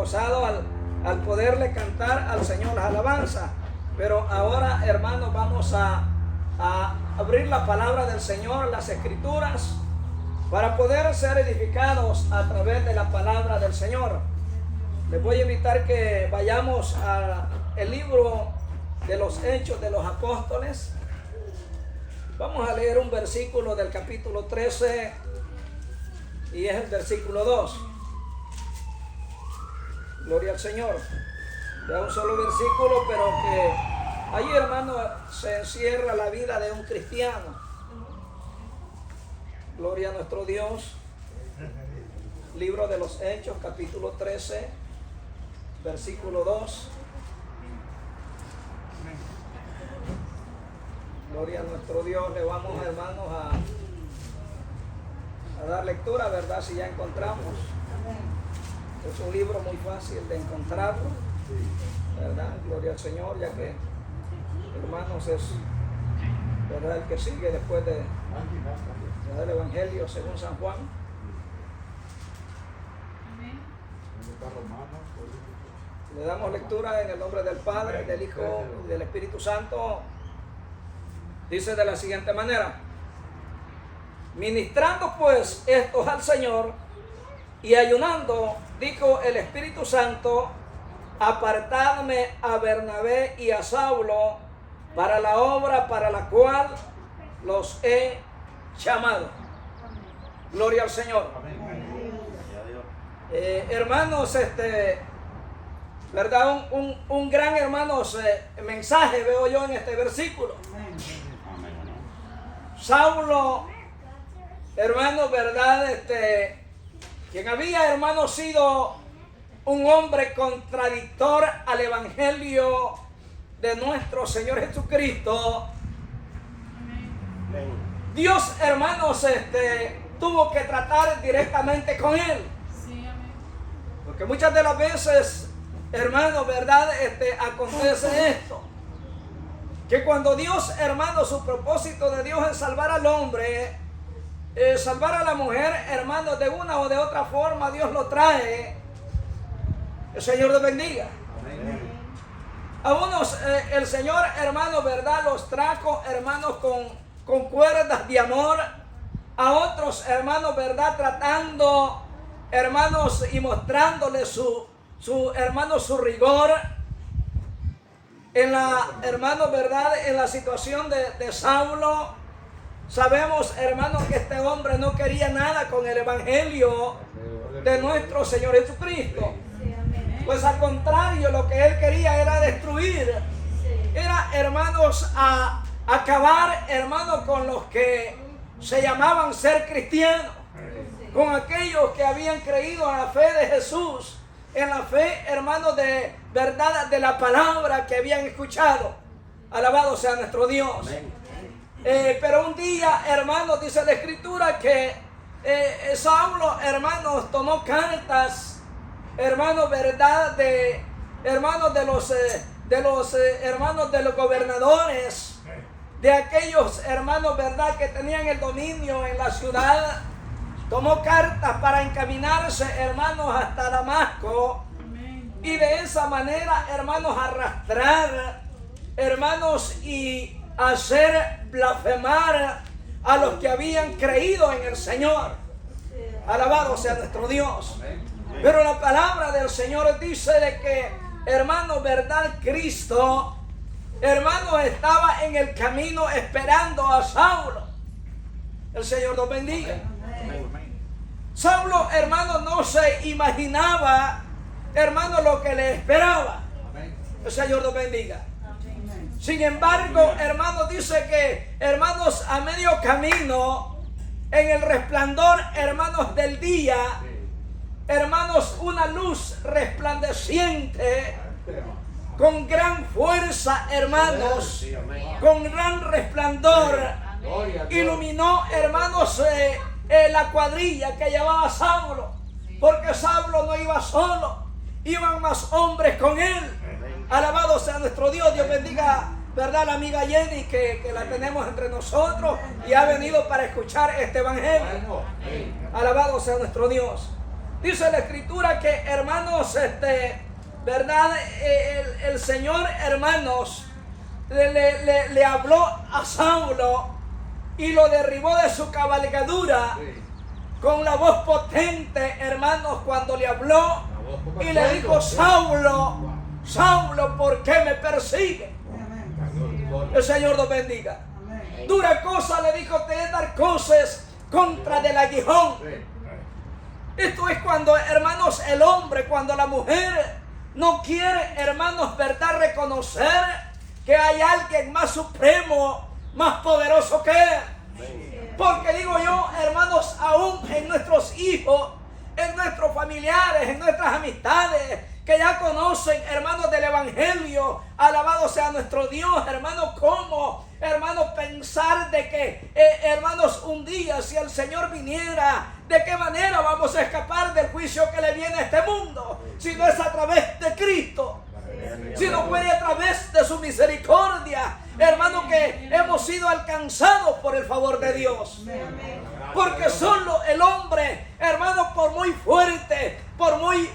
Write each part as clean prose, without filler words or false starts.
gozado al poderle cantar al Señor las alabanzas. Pero ahora, hermanos, vamos a abrir la palabra del Señor, las Escrituras, para poder ser edificados a través de la palabra del Señor. Les voy a invitar que vayamos al libro de los Hechos de los Apóstoles. Vamos a leer un versículo del capítulo 13 y es el versículo 2. Gloria al Señor. Es un solo versículo, pero que ahí, hermano, se encierra la vida de un cristiano. Gloria a nuestro Dios. Libro de los Hechos, capítulo 13, versículo 2. Gloria a nuestro Dios. Le vamos, hermanos, a dar lectura, ¿verdad? Si ya encontramos. Es un libro muy fácil de encontrarlo, ¿verdad? Gloria al Señor, ya que, hermanos, es, ¿verdad?, el que sigue después del Evangelio según San Juan. Le damos lectura en el nombre del Padre, del Hijo y del Espíritu Santo. Dice de la siguiente manera: ministrando pues estos al Señor y ayunando, dijo el Espíritu Santo: apartadme a Bernabé y a Saulo para la obra para la cual los he llamado. Gloria al Señor. Hermanos, ¿verdad? Un gran, hermanos, mensaje veo yo en este versículo. Saulo, hermanos, ¿verdad? Quien había, hermanos, sido un hombre contradictor al Evangelio de nuestro Señor Jesucristo. Dios, hermanos, tuvo que tratar directamente con él. Porque muchas de las veces, hermanos, ¿verdad? Acontece esto. Que cuando Dios, hermanos, su propósito de Dios es salvar al hombre, salvar a la mujer, hermanos, de una o de otra forma, Dios lo trae. El Señor los bendiga. A unos, el Señor, hermanos, ¿verdad?, los trajo, hermanos, con cuerdas de amor. A otros, hermanos, ¿verdad?, tratando, hermanos, y mostrándoles su rigor. Hermanos, ¿verdad?, en la situación de Saulo, sabemos, hermanos, que este hombre no quería nada con el Evangelio de nuestro Señor Jesucristo. Pues al contrario, lo que él quería era destruir. Era, hermanos, acabar, hermanos, con los que se llamaban ser cristianos. Con aquellos que habían creído en la fe de Jesús. En la fe, hermanos, de verdad, de la palabra que habían escuchado. Alabado sea nuestro Dios. Pero un día, hermanos, dice la Escritura que Saulo, hermanos, tomó cartas, hermanos, verdad, hermanos de los hermanos de los gobernadores, de aquellos hermanos, verdad, que tenían el dominio en la ciudad. Tomó cartas para encaminarse, hermanos, hasta Damasco. Y de esa manera, hermanos, arrastrar, hermanos, y hacer blasfemar a los que habían creído en el Señor. Alabado sea nuestro Dios. Pero la palabra del Señor dice de que, hermanos, verdad, Cristo, hermanos, estaba en el camino esperando a Saulo. El Señor nos bendiga. Saulo, hermano, no se imaginaba, hermano, lo que le esperaba. El Señor nos bendiga. Sin embargo, hermanos, dice que, hermanos, a medio camino, en el resplandor, hermanos, del día, hermanos, una luz resplandeciente, con gran fuerza, hermanos, con gran resplandor, iluminó, hermanos, la cuadrilla que llevaba Saulo, porque Saulo no iba solo, iban más hombres con él. Alabado sea nuestro Dios. Dios bendiga, ¿verdad?, la amiga Jenny, que la tenemos entre nosotros y ha venido para escuchar este evangelio. Alabado sea nuestro Dios. Dice la Escritura que, hermanos, hermanos, ¿verdad? El Señor, hermanos, le habló a Saulo y lo derribó de su cabalgadura con la voz potente, hermanos, cuando le habló y le dijo: Saulo, Saulo, ¿por qué me persigue? El Señor los bendiga. Dura cosa le dijo, te es dar cosas contra del aguijón. Esto es cuando, hermanos, el hombre, cuando la mujer no quiere, hermanos, verdad, reconocer que hay alguien más supremo, más poderoso que él. Porque digo yo, hermanos, aún en nuestros hijos, en nuestros familiares, en nuestras amistades, que ya conocen, hermanos, del Evangelio, alabado sea nuestro Dios, hermanos, cómo, hermanos, pensar de que, hermanos, un día si el Señor viniera, ¿de qué manera vamos a escapar del juicio que le viene a este mundo? Si no es a través de Cristo, si no fue a través de su misericordia, hermano, que hemos sido alcanzados por el favor de Dios. Porque solo el hombre, hermano, por muy fuerte, por muy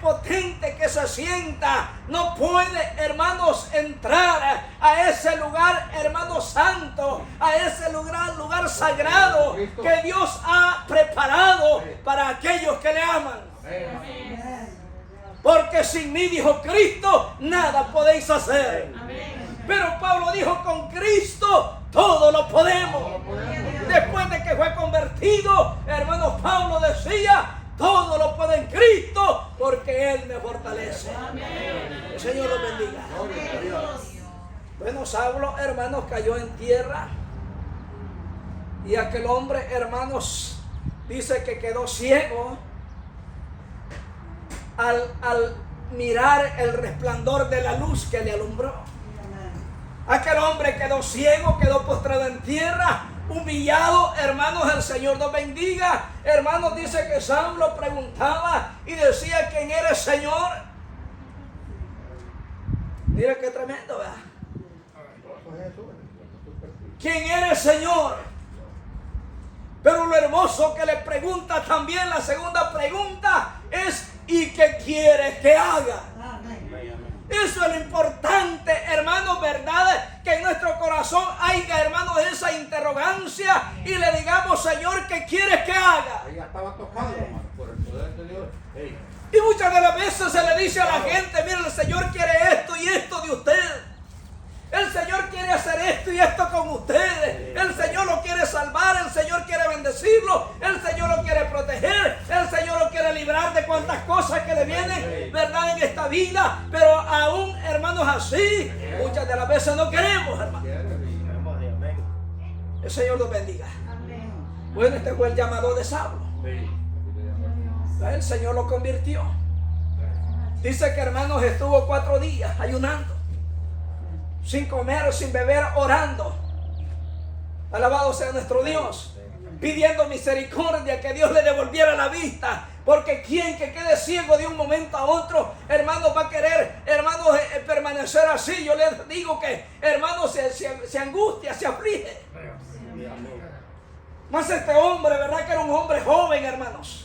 potente que se sienta, no puede, hermanos, entrar a ese lugar, hermano santo, a ese lugar sagrado que Dios ha preparado para aquellos que le aman. Porque sin mí, dijo Cristo, nada podéis hacer. Pero Pablo dijo, con Cristo todo lo podemos. Después de que fue convertido, hermano, Pablo decía, todo lo puede en Cristo, porque Él me fortalece. El Señor los bendiga. Bueno, Saulo, hermanos, cayó en tierra. Y aquel hombre, hermanos, dice que quedó ciego al mirar el resplandor de la luz que le alumbró. Aquel hombre quedó ciego, quedó postrado en tierra, humillado. Hermanos, el Señor nos bendiga. Hermanos, dice que Saulo preguntaba y decía, ¿quién eres, Señor? Mira qué tremendo, ¿verdad? ¿Quién eres, Señor? Pero lo hermoso que le pregunta también, la segunda pregunta es, ¿y qué quieres que haga? Eso es lo importante, hermanos, ¿verdad? Que en nuestro corazón haya, hermanos, esa interrogancia y le digamos, Señor, ¿qué quieres que haga? Ya estaba tocado, hermano, por el poder de Dios. Y muchas de las veces se le dice a la gente, mire, el Señor quiere esto y esto de usted. El Señor quiere hacer esto y esto con ustedes. El Señor lo quiere salvar, el Señor quiere bendecirlo, el Señor lo quiere proteger, el Señor lo quiere librar de cuantas cosas que le vienen, ¿verdad?, en esta vida. Pero aún, hermanos, así, muchas de las veces no queremos, hermanos. El Señor los bendiga. Bueno, este fue el llamado de Saulo. El Señor lo convirtió. Dice que, hermanos, estuvo 4 días ayunando, sin comer, sin beber, orando. Alabado sea nuestro Dios, pidiendo misericordia, que Dios le devolviera la vista. Porque quien que quede ciego de un momento a otro, hermanos, va a querer, hermanos, permanecer así. Yo les digo que, hermanos, se angustia, se aflige. Más este hombre, ¿verdad? Que era un hombre joven, hermanos.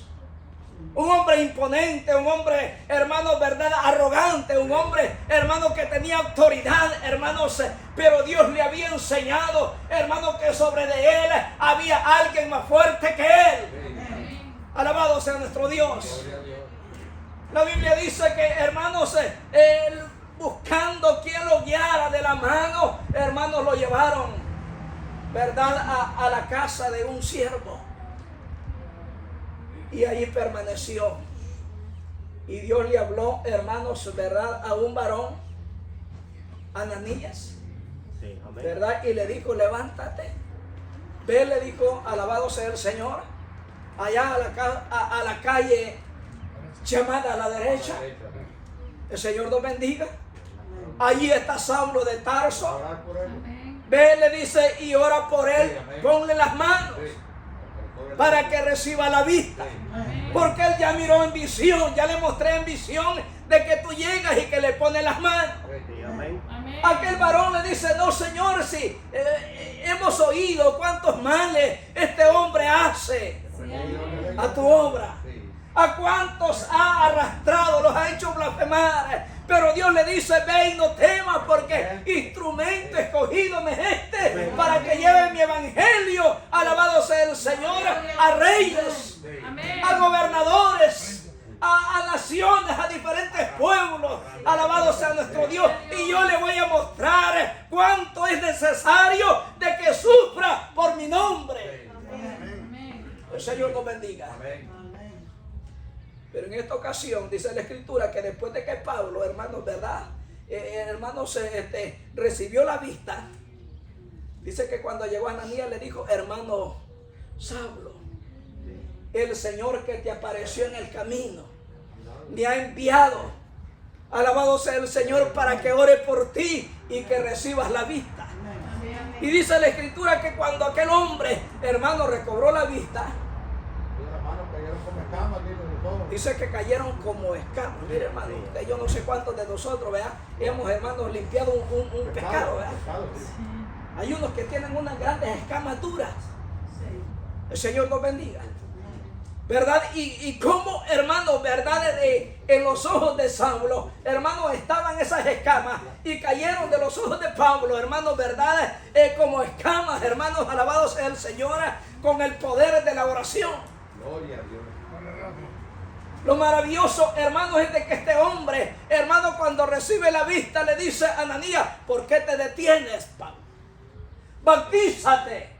Un hombre imponente, un hombre, hermanos, verdad, arrogante, un hombre, hermanos, que tenía autoridad, hermanos, pero Dios le había enseñado, hermanos, que sobre de él había alguien más fuerte que él. Alabado sea nuestro Dios. La Biblia dice que, hermanos, él buscando quien lo guiara de la mano, hermanos, lo llevaron, verdad, a la casa de un siervo. Y allí permaneció. Y Dios le habló, hermanos, ¿verdad?, a un varón, Ananías, ¿verdad? Y le dijo, levántate. Ve, le dijo, alabado sea el Señor, allá a la calle llamada a la derecha. El Señor nos bendiga. Allí está Saulo de Tarso. Ve, le dice, y ora por él. Ponle las manos para que reciba la vista. Porque él ya miró en visión, ya le mostré en visión de que tú llegas y que le pones las manos. Aquel varón le dice, no, Señor, si hemos oído cuántos males este hombre hace a tu obra. A cuántos ha arrastrado, los ha hecho enfermar. Pero Dios le dice, ve y no temas, porque instrumento escogido me es este para que lleve mi evangelio, alabado sea el Señor, a reyes, a gobernadores, a naciones, a diferentes pueblos. Alabado sea nuestro Dios. Y yo le voy a mostrar cuánto es necesario de que sufra por mi nombre. El Señor nos bendiga. Pero en esta ocasión dice la Escritura que después de que Pablo, hermanos, ¿verdad? Hermanos, recibió la vista. Dice que cuando llegó a Ananías le dijo, hermano Saulo, el Señor que te apareció en el camino me ha enviado, alabado sea el Señor, para que ore por ti y que recibas la vista. Y dice la Escritura que cuando aquel hombre, hermano, recobró la vista, dice que cayeron como escamas. Mire, hermano, usted, yo no sé cuántos de nosotros, ¿verdad? Hemos, hermanos, limpiado un pescado, ¿verdad? Hay unos que tienen unas grandes escamas duras. El Señor nos bendiga, ¿verdad? Y como, hermanos, ¿verdad? En los ojos de Saulo, hermanos, estaban esas escamas y cayeron de los ojos de Pablo, hermanos, ¿verdad? Como escamas, hermanos, alabados sea el Señor, con el poder de la oración. Gloria a Dios. Lo maravilloso, hermanos, es de que este hombre, hermano, cuando recibe la vista, le dice a Ananías, ¿por qué te detienes, Pablo? Bautízate.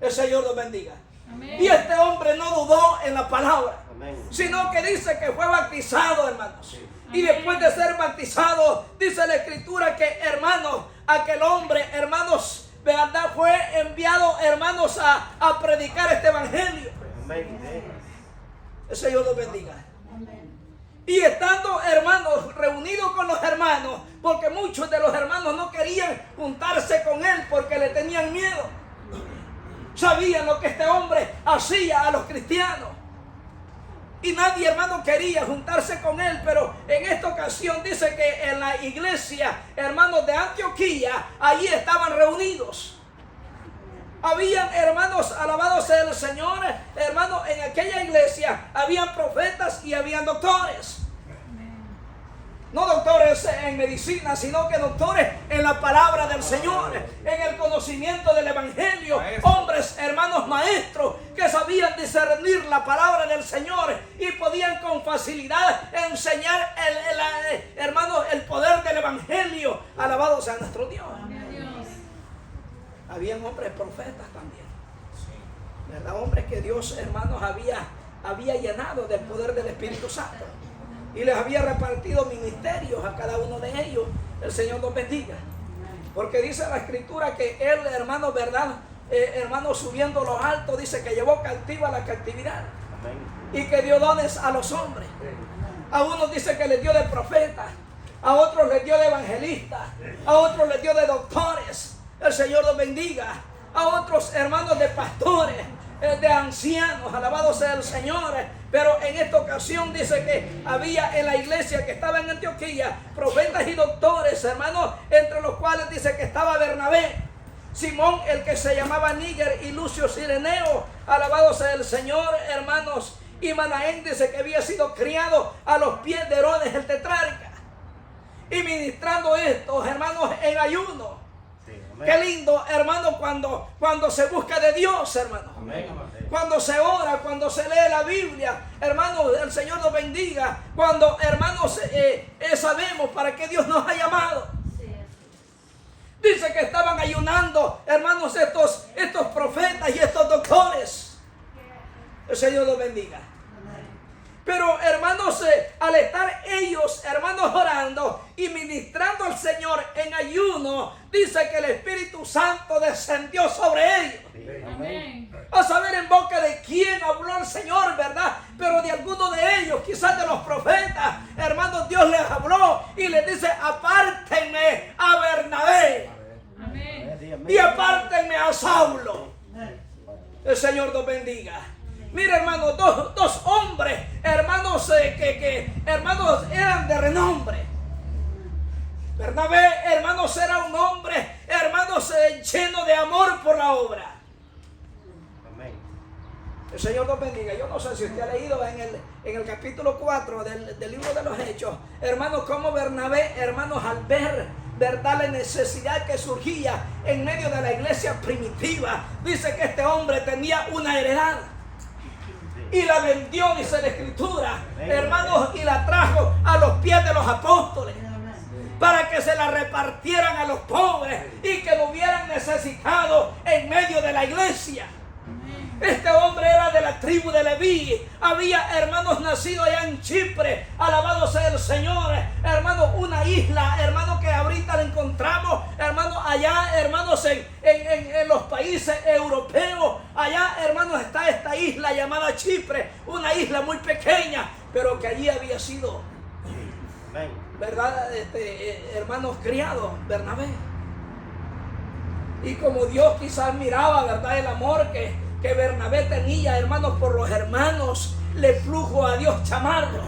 El Señor los bendiga. Amén. Y este hombre no dudó en la palabra, amén, sino que dice que fue bautizado, hermanos. Sí. Y después de ser bautizado, dice la Escritura que, hermanos, aquel hombre, hermanos, ¿verdad? Fue enviado, hermanos, a predicar este evangelio. Amén. El Señor los bendiga. Y estando, hermanos, reunidos con los hermanos, porque muchos de los hermanos no querían juntarse con él porque le tenían miedo. Sabían lo que este hombre hacía a los cristianos. Y nadie, hermano, quería juntarse con él. Pero en esta ocasión dice que en la iglesia, hermanos, de Antioquía, allí estaban reunidos. Habían, hermanos, alabados sea el Señor, hermanos, en aquella iglesia habían profetas y habían doctores. No doctores en medicina, sino que doctores en la palabra del Señor, en el conocimiento del evangelio. Hombres, hermanos, maestros que sabían discernir la palabra del Señor y podían con facilidad enseñar, hermanos, el poder del evangelio. Alabado sea nuestro Dios. Habían hombres profetas también, ¿verdad? Hombres que Dios, hermanos, había llenado del poder del Espíritu Santo y les había repartido ministerios a cada uno de ellos. El Señor los bendiga, porque dice la Escritura que él, hermanos, ¿verdad? Hermanos, subiendo los altos, dice que llevó cautiva la cautividad y que dio dones a los hombres. A unos dice que les dio de profetas, a otros les dio de evangelistas, a otros les dio de doctores. El Señor los bendiga. A otros, hermanos, de pastores, de ancianos, alabado sea el Señor. Pero en esta ocasión dice que había en la iglesia que estaba en Antioquía profetas y doctores, hermanos, entre los cuales dice que estaba Bernabé, Simón, el que se llamaba Níger, y Lucio Cireneo, alabado sea el Señor, hermanos. Y Manaén dice que había sido criado a los pies de Herodes el tetrarca, y ministrando estos, hermanos, en ayuno. Qué lindo, hermano, cuando se busca de Dios, hermano. Amén. Cuando se ora, cuando se lee la Biblia, hermanos, el Señor nos bendiga. Cuando, hermanos, sabemos para qué Dios nos ha llamado. Dice que estaban ayunando, hermanos, estos profetas y estos doctores. El Señor los bendiga. Pero, hermanos, al estar ellos, hermanos, orando y ministrando al Señor en ayuno, dice que el Espíritu Santo descendió sobre ellos. Amén. A saber en boca de quién habló el Señor, ¿verdad? Pero de alguno de ellos, quizás de los profetas, hermanos, Dios les habló y les dice, apártenme a Bernabé. Amén. Y apártenme a Saulo. El Señor nos bendiga. Mira, hermanos, dos hombres, hermanos, que hermanos eran de renombre. Bernabé, hermanos, era un hombre, hermanos, lleno de amor por la obra. Amén. El Señor nos bendiga. Yo no sé si usted ha leído en el capítulo 4 del libro de los Hechos, hermanos, como Bernabé, hermanos, al ver, verdad, la necesidad que surgía en medio de la iglesia primitiva, dice que este hombre tenía una heredad y la vendió, dice la Escritura, hermanos, y la trajo a los pies de los apóstoles para que se la repartieran a los pobres y que lo hubieran necesitado en medio de la iglesia. Este hombre era de la tribu de Leví. Había, hermanos, nacido allá en Chipre. Alabado sea el Señor. Hermanos, una isla, hermanos, que ahorita la encontramos, hermanos, allá, hermanos, en los países europeos. Allá, hermanos, está esta isla llamada Chipre. Una isla muy pequeña, pero que allí había sido, ¿verdad? Hermanos, criados, Bernabé. Y como Dios quizás miraba, ¿verdad?, el amor que Bernabé tenía, hermanos, por los hermanos, le flujo a Dios chamarlo.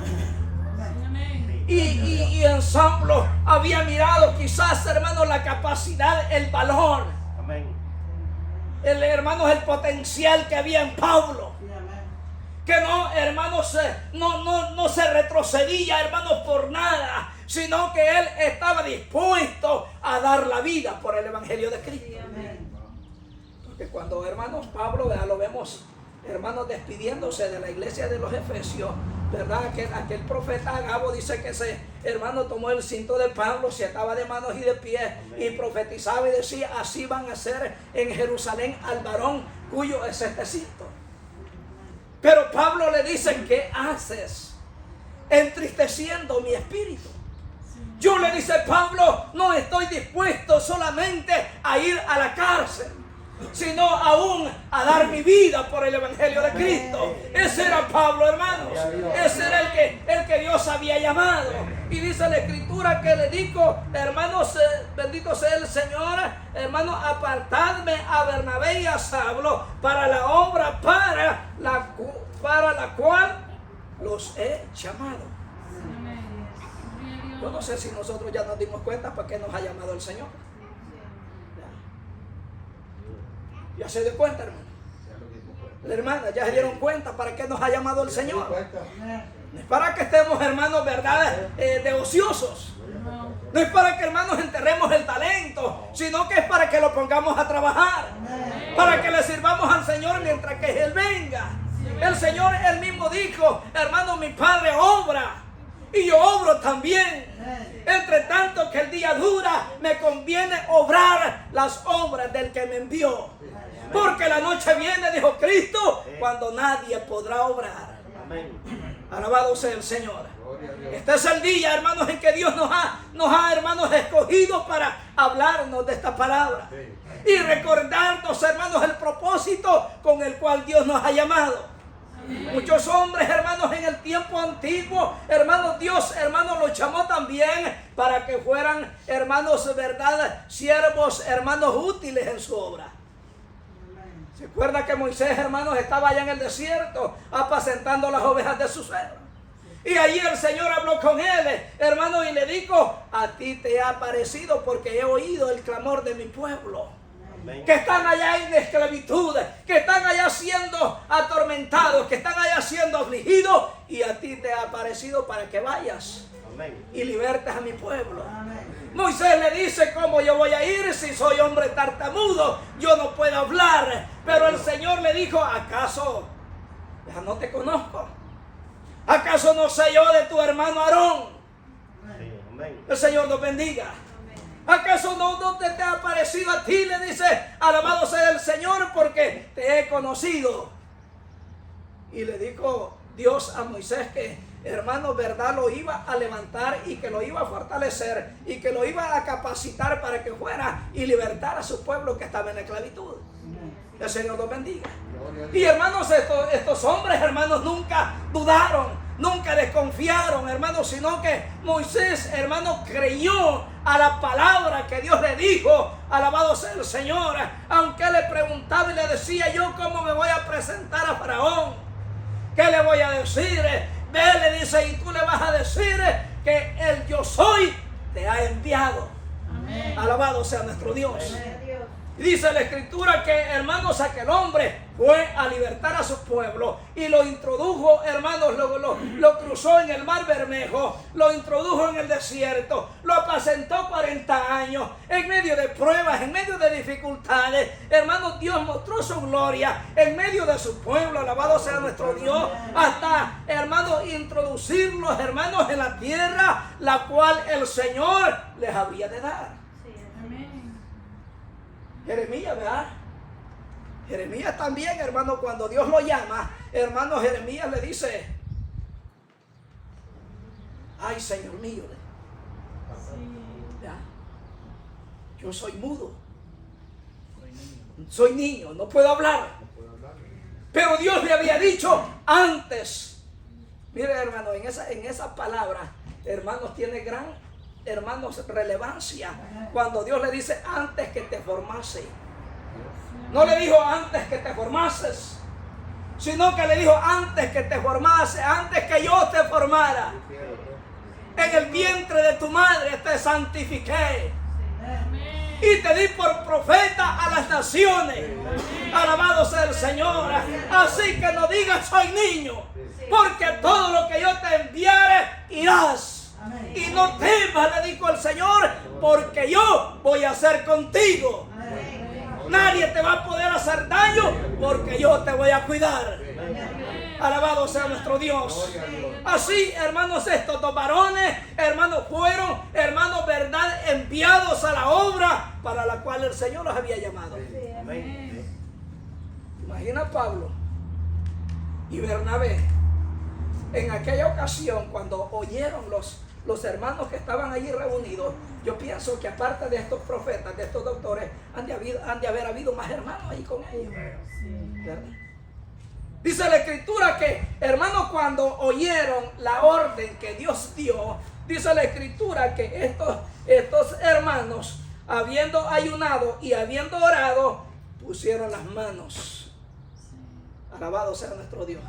Y en Saulo había mirado quizás, hermanos, la capacidad, el valor, hermanos, el potencial que había en Pablo. Que no, hermanos, no se retrocedía, hermanos, por nada, sino que él estaba dispuesto a dar la vida por el Evangelio de Cristo. Que cuando, hermanos, Pablo, ¿verdad?, lo vemos, hermanos, despidiéndose de la iglesia de los Efesios, ¿verdad? Aquel profeta Agabo dice que ese hermano tomó el cinto de Pablo, se ataba de manos y de pies y profetizaba y decía: así van a ser en Jerusalén al varón cuyo es este cinto. Pero Pablo le dice: ¿qué haces entristeciendo mi espíritu? Yo, le dice Pablo, no estoy dispuesto solamente a ir a la cárcel, sino aún a dar mi vida por el Evangelio de Cristo. Ese era Pablo, hermanos. Ese era el que Dios había llamado. Y dice la Escritura que le dijo: hermanos, bendito sea el Señor, hermanos, apartadme a Bernabé y a Saulo para la obra para la cual los he llamado. Yo no sé si nosotros ya nos dimos cuenta para qué nos ha llamado el Señor. Ya se dio cuenta, hermano. La hermana, ya se dieron cuenta para qué nos ha llamado el Señor. No es para que estemos, hermanos, verdad, de ociosos. No es para que, hermanos, enterremos el talento, sino que es para que lo pongamos a trabajar. Para que le sirvamos al Señor mientras que Él venga. El Señor, Él mismo dijo: hermano, mi Padre obra y yo obro también. Entre tanto que el día dura, me conviene obrar las obras del que me envió. Porque la noche viene, dijo Cristo, cuando nadie podrá obrar. Alabado sea el Señor. Este es el día, hermanos, en que Dios nos ha, hermanos, escogido para hablarnos de esta palabra. Y recordarnos, hermanos, el propósito con el cual Dios nos ha llamado. Muchos hombres, hermanos, en el tiempo antiguo, hermanos, Dios, hermanos, los llamó también para que fueran, hermanos, verdad, siervos, hermanos, útiles en su obra. ¿Se acuerda que Moisés, hermanos, estaba allá en el desierto apacentando las ovejas de su suegro? Y allí el Señor habló con él, hermano, y le dijo: a ti te ha parecido porque he oído el clamor de mi pueblo, que están allá en esclavitud, que están allá siendo atormentados, que están allá siendo afligidos, y a ti te ha parecido para que vayas y libertes a mi pueblo. Moisés le dice: ¿cómo yo voy a ir si soy hombre tartamudo? Yo no puedo hablar. Pero el Señor le dijo: ¿acaso ya no te conozco? ¿Acaso no sé yo de tu hermano Aarón? El Señor nos bendiga. ¿Acaso no te ha parecido a ti? Le dice: alabado sea el Señor porque te he conocido. Y le dijo Dios a Moisés que, hermano, verdad, lo iba a levantar y que lo iba a fortalecer y que lo iba a capacitar para que fuera y libertara a su pueblo que estaba en esclavitud. El Señor los bendiga. Y hermanos, estos hombres, hermanos, nunca dudaron, nunca desconfiaron, hermanos, sino que Moisés, hermano, creyó a la palabra que Dios le dijo. Alabado sea el Señor. Aunque le preguntaba y le decía: yo cómo me voy a presentar a Faraón, ¿qué le voy a decir? Ve, le dice, y tú le vas a decir que el yo soy te ha enviado. Amén. Alabado sea nuestro Dios. Amén. Dice la escritura que, hermanos, aquel hombre fue a libertar a su pueblo y lo introdujo, hermanos, lo cruzó en el mar Bermejo, lo introdujo en el desierto, lo apacentó 40 años, en medio de pruebas, en medio de dificultades. Hermanos, Dios mostró su gloria en medio de su pueblo, alabado sea nuestro Dios, hasta, hermanos, introducirlos, hermanos, en la tierra, la cual el Señor les había de dar. Jeremías, ¿verdad? Jeremías también, hermano, cuando Dios lo llama, hermano, Jeremías le dice: ay, Señor mío, ¿verdad? Yo soy mudo, soy niño, no puedo hablar. Pero Dios le había dicho antes. Mire, hermano, en esa palabra, hermanos, tiene gran, hermanos, relevancia. Cuando Dios le dice antes que te formase, no le dijo antes que te formases, sino que le dijo antes que te formase, antes que yo te formara. En el vientre de tu madre te santifiqué y te di por profeta a las naciones. Alabado sea el Señor. Así que no digas soy niño, porque todo lo que yo te enviare irás. Y no temas, le dijo el Señor, porque yo voy a ser contigo. Nadie te va a poder hacer daño, porque yo te voy a cuidar. Alabado sea nuestro Dios. Así, hermanos, estos dos varones, hermanos, fueron, hermanos, verdad, enviados a la obra para la cual el Señor los había llamado. Imagina Pablo y Bernabé en aquella ocasión, cuando oyeron los hermanos que estaban allí reunidos. Yo pienso que aparte de estos profetas, de estos doctores, han de haber habido más hermanos ahí con ellos. ¿Verdad? Dice la escritura que, hermanos, cuando oyeron la orden que Dios dio, dice la escritura que estos hermanos, habiendo ayunado y habiendo orado, pusieron las manos. Alabado sea nuestro Dios.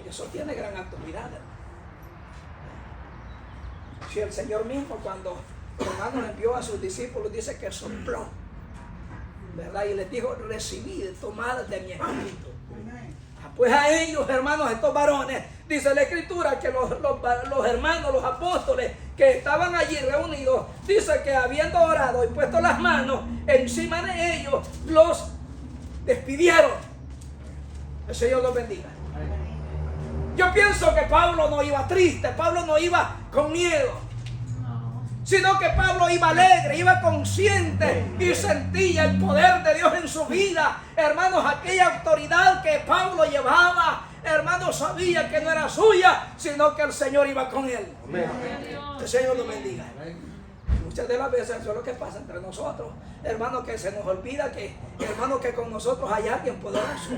Eso tiene gran autoridad, hermano. Si el Señor mismo, cuando, hermanos, envió a sus discípulos, dice que sopló, ¿verdad? Y les dijo: recibid, tomad de mi espíritu. Pues a ellos, hermanos, estos varones, dice la escritura que los hermanos, los apóstoles que estaban allí reunidos, dice que habiendo orado y puesto las manos encima de ellos, los despidieron. El Señor los bendiga. Yo pienso que Pablo no iba triste, Pablo no iba con miedo, sino que Pablo iba alegre, iba consciente y sentía el poder de Dios en su vida. Hermanos, aquella autoridad que Pablo llevaba, hermanos, sabía que no era suya, sino que el Señor iba con él. El Señor lo bendiga. Muchas de las veces eso es lo que pasa entre nosotros, hermanos, que se nos olvida que, hermanos, que con nosotros hay alguien poderoso.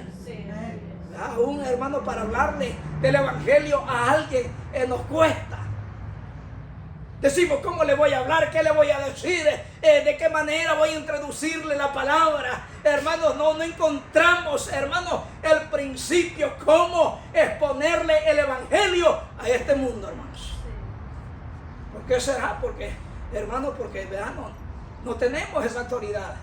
Aún, hermano, para hablarle del evangelio a alguien nos cuesta. Decimos: ¿cómo le voy a hablar? ¿Qué le voy a decir? ¿De qué manera voy a introducirle la palabra? Hermanos, no encontramos, hermanos, el principio, cómo exponerle el evangelio a este mundo, hermanos. ¿Por qué será? Porque, hermanos, porque veamos, no tenemos esa autoridad.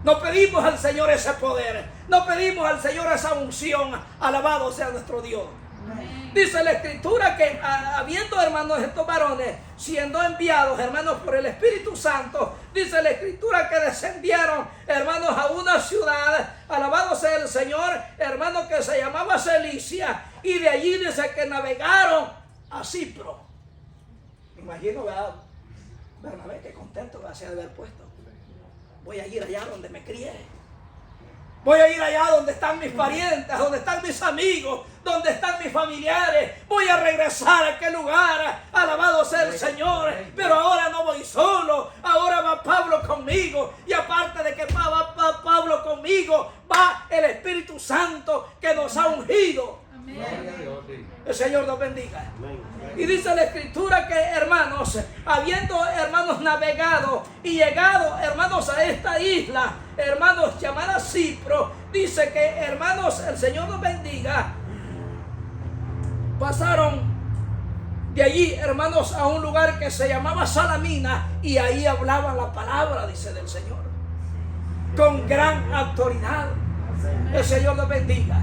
No pedimos al Señor ese poder, no pedimos al Señor esa unción. Alabado sea nuestro Dios. Amén. Dice la escritura que habiendo, hermanos, estos varones siendo enviados, hermanos, por el Espíritu Santo, dice la escritura que descendieron, hermanos, a una ciudad, alabado sea el Señor, hermanos, que se llamaba Cilicia, y de allí dice que navegaron a Cipro. Me imagino, ¿verdad? Bernabé, qué contento va a ser de haber puesto. Voy a ir allá donde me crié. Voy a ir allá donde están mis parientes, donde están mis amigos, donde están mis familiares. Voy a regresar a aquel lugar. Alabado sea el Señor. Pero ahora no voy solo. Ahora va Pablo conmigo. Y aparte de que va Pablo conmigo, va el Espíritu Santo que nos ha ungido. Amén. El Señor nos bendiga. Amén. Y dice la escritura que, hermanos, habiendo, hermanos, navegado y llegado, hermanos, a esta isla, hermanos, llamada Cipro, dice que, hermanos, el Señor nos bendiga, pasaron de allí, hermanos, a un lugar que se llamaba Salamina, y ahí hablaban la palabra, dice, del Señor. con gran autoridad. El Señor los bendiga.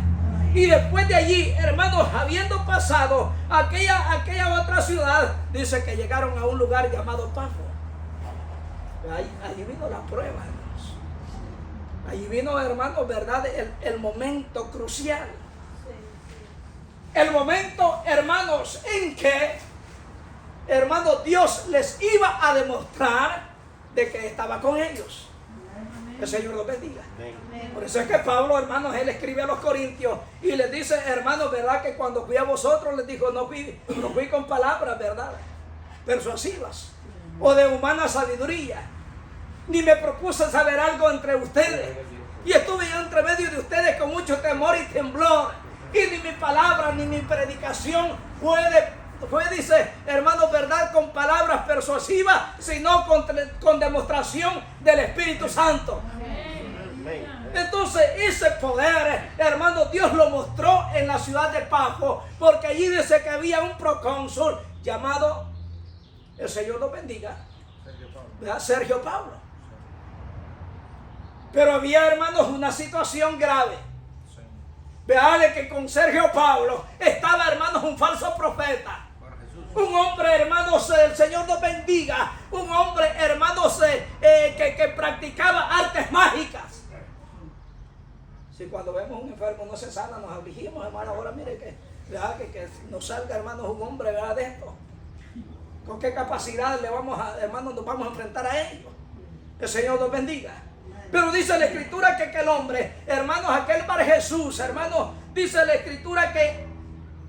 Y después de allí, hermanos, habiendo pasado aquella otra ciudad, dice que llegaron a un lugar llamado Pafo. Allí vino la prueba, hermanos. Allí vino, hermanos, verdad, el momento crucial. El momento, hermanos, en que, hermanos, Dios les iba a demostrar de que estaba con ellos. El Señor los bendiga. Por eso es que Pablo, hermanos, él escribe a los corintios y les dice, hermanos, verdad que cuando fui a vosotros les dijo, no fui con palabras, verdad, persuasivas o de humana sabiduría, ni me propuse saber algo entre ustedes, y estuve yo entre medio de ustedes con mucho temor y temblor, y ni mi palabra ni mi predicación fue, dice, hermanos, verdad, con palabras persuasivas, sino con demostración del Espíritu Santo. Entonces ese poder, hermano, Dios lo mostró en la ciudad de Pafo, porque allí dice que había un procónsul llamado, el Señor lo bendiga, Sergio Pablo. Pero había, hermanos, una situación grave. Vean que con Sergio Pablo estaba, hermanos, un falso profeta. Un hombre, hermanos, el Señor nos bendiga. Un hombre, hermanos, que practicaba artes mágicas. Si cuando vemos un enfermo no se sana, nos afligimos, hermano. Ahora mire que nos salga, hermanos, un hombre, ¿verdad? De esto. ¿Con qué capacidad hermanos, nos vamos a enfrentar a ellos? Que el Señor nos bendiga. Pero dice la Escritura que aquel hombre, hermanos, aquel Bar Jesús, hermanos, dice la Escritura que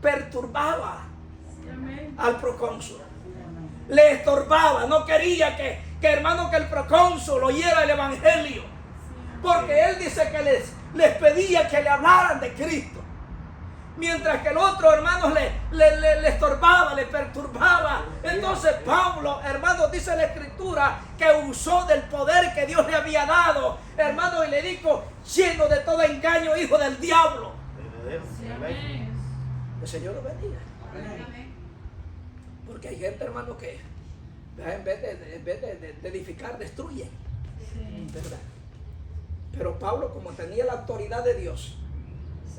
perturbaba al procónsul. Le estorbaba, no quería que hermano, que el procónsul oyera el evangelio. Porque él dice que les pedía que le hablaran de Cristo. Mientras que el otro, hermanos, le estorbaba, le perturbaba. Entonces Pablo, hermanos, dice la Escritura que usó del poder que Dios le había dado, hermanos, y le dijo, lleno de todo engaño, hijo del diablo. El Señor lo bendiga. Porque hay gente, hermano, que en vez de edificar, destruye. ¿Verdad? Pero Pablo, como tenía la autoridad de Dios,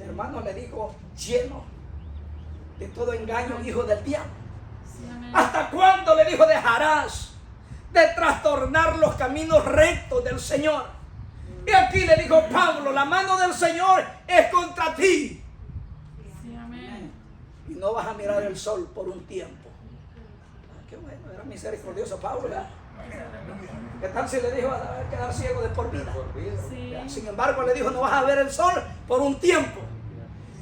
hermano, le dijo, lleno de todo engaño, hijo del diablo. ¿Hasta cuándo, le dijo, dejarás de trastornar los caminos rectos del Señor? Y aquí le dijo Pablo, la mano del Señor es contra ti. Y no vas a mirar el sol por un tiempo. Qué bueno, era misericordioso Pablo, ¿verdad? ¿Qué tal si le dijo a quedar ciego de por vida? Sí. Sin embargo, le dijo, no vas a ver el sol por un tiempo.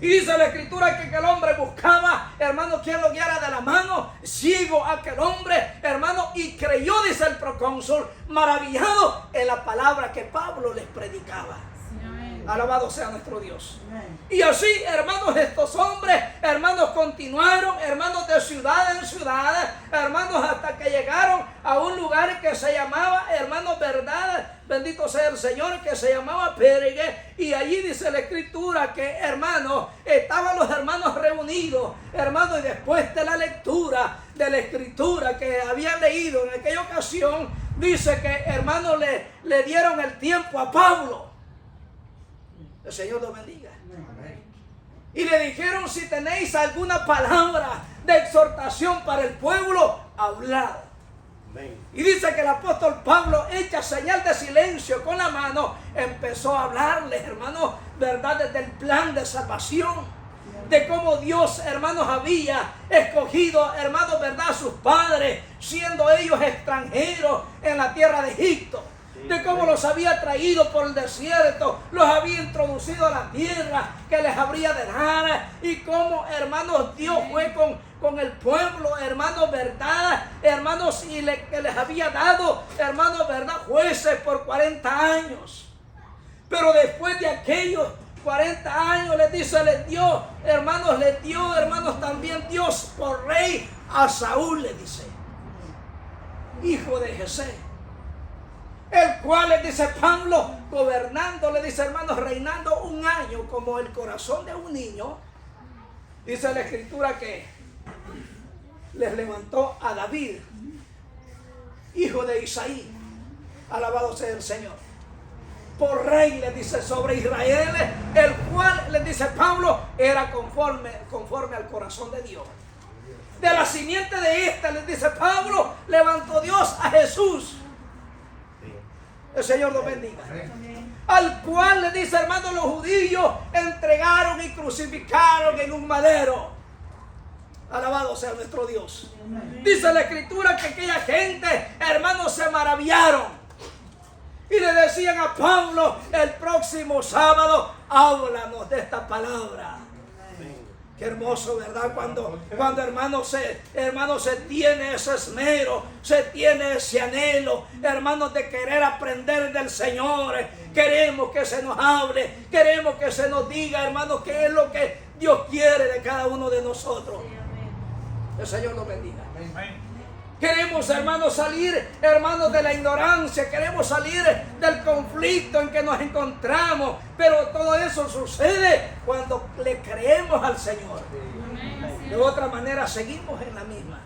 Y dice la Escritura que aquel hombre buscaba, hermano, quien lo guiara de la mano. Ciego aquel hombre, hermano, y creyó, dice el procónsul, maravillado en la palabra que Pablo les predicaba. Alabado sea nuestro Dios. Y así, hermanos, estos hombres, hermanos, continuaron, hermanos, de ciudad en ciudad, hermanos, hasta que llegaron a un lugar que se llamaba, hermanos, verdad, bendito sea el Señor, que se llamaba Pérge. Y allí dice la Escritura que, hermanos, estaban los hermanos reunidos, hermanos, y después de la lectura de la Escritura que habían leído en aquella ocasión, dice que, hermanos, le dieron el tiempo a Pablo. El Señor lo bendiga. Y le dijeron, si tenéis alguna palabra de exhortación para el pueblo, hablad. Y dice que el apóstol Pablo, hecha señal de silencio con la mano, empezó a hablarles, hermanos, verdad, desde el plan de salvación, de cómo Dios, hermanos, había escogido, hermanos, verdad, a sus padres, siendo ellos extranjeros en la tierra de Egipto. De cómo los había traído por el desierto, los había introducido a la tierra que les habría de dar, y cómo, hermanos, Dios fue con el pueblo, hermanos, verdad, hermanos, y que les había dado, hermanos, verdad, jueces por 40 años. Pero después de aquellos 40 años, les dice, les dio, hermanos, también Dios por rey a Saúl, le dice, hijo de Jesé. El cual, le dice Pablo, gobernando, le dice, hermanos, reinando 1 año como el corazón de un niño. Dice la Escritura que les levantó a David, hijo de Isaí. Alabado sea el Señor. por rey, les dice, sobre Israel, el cual, les dice Pablo, era conforme al corazón de Dios. De la simiente de esta, les dice Pablo, levantó Dios a Jesús. El Señor nos bendiga. Al cual, les dice, hermanos, los judíos entregaron y crucificaron en un madero. Alabado sea nuestro Dios. Dice la Escritura que aquella gente, hermanos, se maravillaron. Y le decían a Pablo, el próximo sábado, háblanos de esta palabra. Qué hermoso, ¿verdad? Cuando hermanos se tiene ese esmero, se tiene ese anhelo, hermanos, de querer aprender del Señor. Queremos que se nos hable, queremos que se nos diga, hermanos, qué es lo que Dios quiere de cada uno de nosotros. El Señor nos bendiga. Queremos, hermanos, salir, hermanos, de la ignorancia. Queremos salir del conflicto en que nos encontramos. Pero todo eso sucede cuando le creemos al Señor. De otra manera, seguimos en la misma.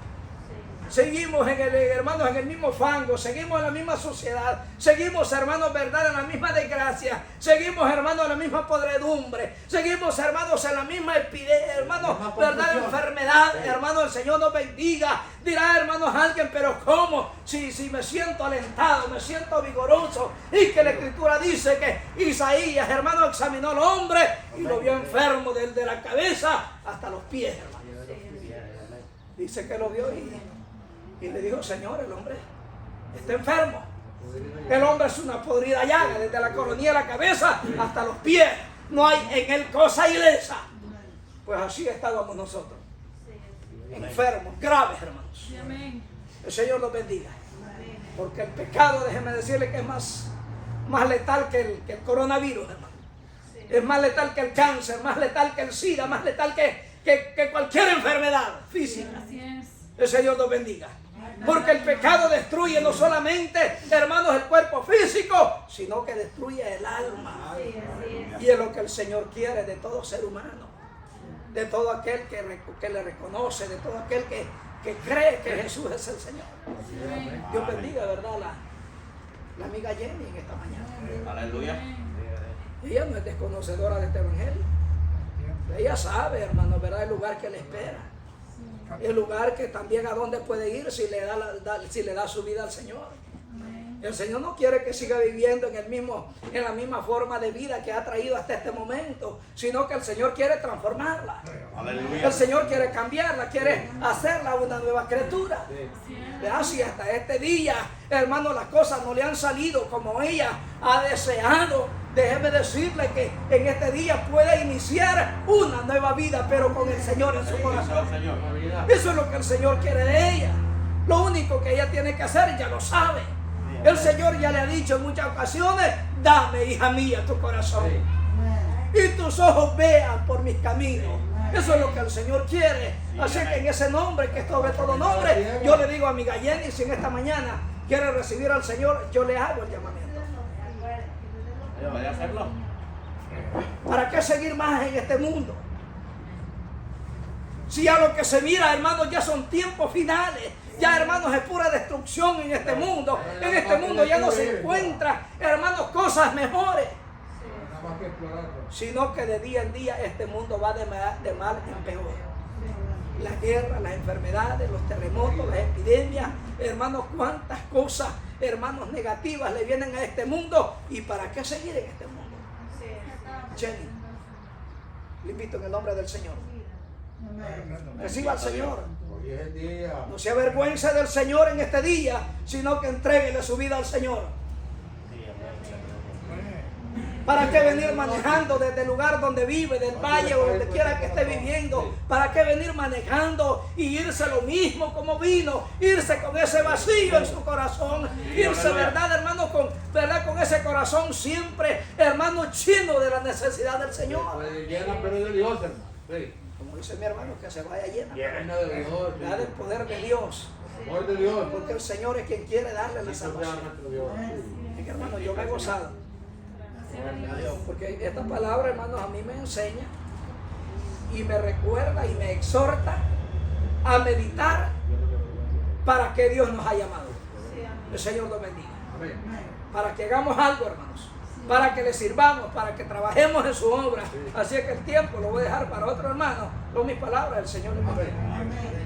Seguimos hermanos, en el mismo fango. Seguimos en la misma sociedad. Seguimos, hermanos, verdad, en la misma desgracia. Seguimos, hermanos, en la misma podredumbre. Seguimos, hermanos, en la misma epidemia, hermanos, verdad, enfermedad. Hermanos, el Señor nos bendiga. Dirá, hermanos, alguien, pero ¿cómo? Si me siento alentado, me siento vigoroso. Y que la Escritura dice que Isaías, hermano, examinó al hombre y lo vio enfermo desde la cabeza hasta los pies, hermano. Dice que lo vio y le dijo, Señor, el hombre está enfermo. El hombre es una podrida llaga, desde la coronilla de la cabeza hasta los pies. No hay en él cosa ilesa. Pues así estábamos nosotros. Enfermos, graves, hermanos. El Señor los bendiga. Porque el pecado, déjenme decirle que es más letal que el coronavirus, hermano. Es más letal que el cáncer, más letal que el SIDA, más letal que cualquier enfermedad física. El Señor nos bendiga. Porque el pecado destruye no solamente, hermanos, el cuerpo físico, sino que destruye el alma. Y es lo que el Señor quiere de todo ser humano, de todo aquel que le reconoce, de todo aquel que cree que Jesús es el Señor. Dios bendiga, ¿verdad? La amiga Jenny en esta mañana. Aleluya. Ella no es desconocedora de este evangelio. Ella sabe, hermano, ¿verdad? El lugar que le espera. El lugar que también a dónde puede ir si le da su vida al Señor. El Señor no quiere que siga viviendo en la misma forma de vida que ha traído hasta este momento, sino que el Señor quiere transformarla. Aleluya. El Señor quiere cambiarla, quiere hacerla una nueva criatura. Si hasta este día, hermano, las cosas no le han salido como ella ha deseado, déjeme decirle que en este día puede iniciar una nueva vida, pero con el Señor en su corazón. Eso es lo que el Señor quiere de ella. Lo único que ella tiene que hacer, ya lo sabe. El Señor ya le ha dicho en muchas ocasiones, dame, hija mía, tu corazón. Y tus ojos vean por mis caminos. Eso es lo que el Señor quiere. Así que en ese nombre, que es sobre todo nombre, yo le digo a mi Jenny, si en esta mañana quiere recibir al Señor, yo le hago el llamamiento. ¿Voy a hacerlo? ¿Para qué seguir más en este mundo? Si ya lo que se mira, hermanos, ya son tiempos finales. Ya, hermanos, es pura destrucción en este mundo. En este mundo ya no se encuentran, hermanos, cosas mejores. Sino que de día en día este mundo va de mal en peor. Las guerras, las enfermedades, los terremotos, las epidemias, hermanos, cuántas cosas, hermanos, negativas le vienen a este mundo. ¿Y para qué seguir en este mundo? Jenny, le invito en el nombre del Señor. Reciba al Señor. No se avergüence del Señor en este día, sino que entréguele su vida al Señor. ¿Para qué venir manejando desde el lugar donde vive, del valle o donde quiera que esté viviendo? ¿Para qué venir manejando y irse lo mismo como vino? Irse con ese vacío en su corazón. Irse, ¿verdad, hermano? Con ese corazón siempre, hermano, lleno de la necesidad del Señor. Como dice mi hermano, que se vaya llena. Da del poder de Dios. Porque el Señor es quien quiere darle la salvación. Y hermano, yo me he gozado. Porque esta palabra, hermanos, a mí me enseña y me recuerda y me exhorta a meditar para que Dios nos ha llamado. El Señor nos bendiga. Para que hagamos algo, hermanos. para que le sirvamos, para que trabajemos en su obra. Así es que el tiempo lo voy a dejar para otro hermano. Con mis palabras, el Señor les bendiga.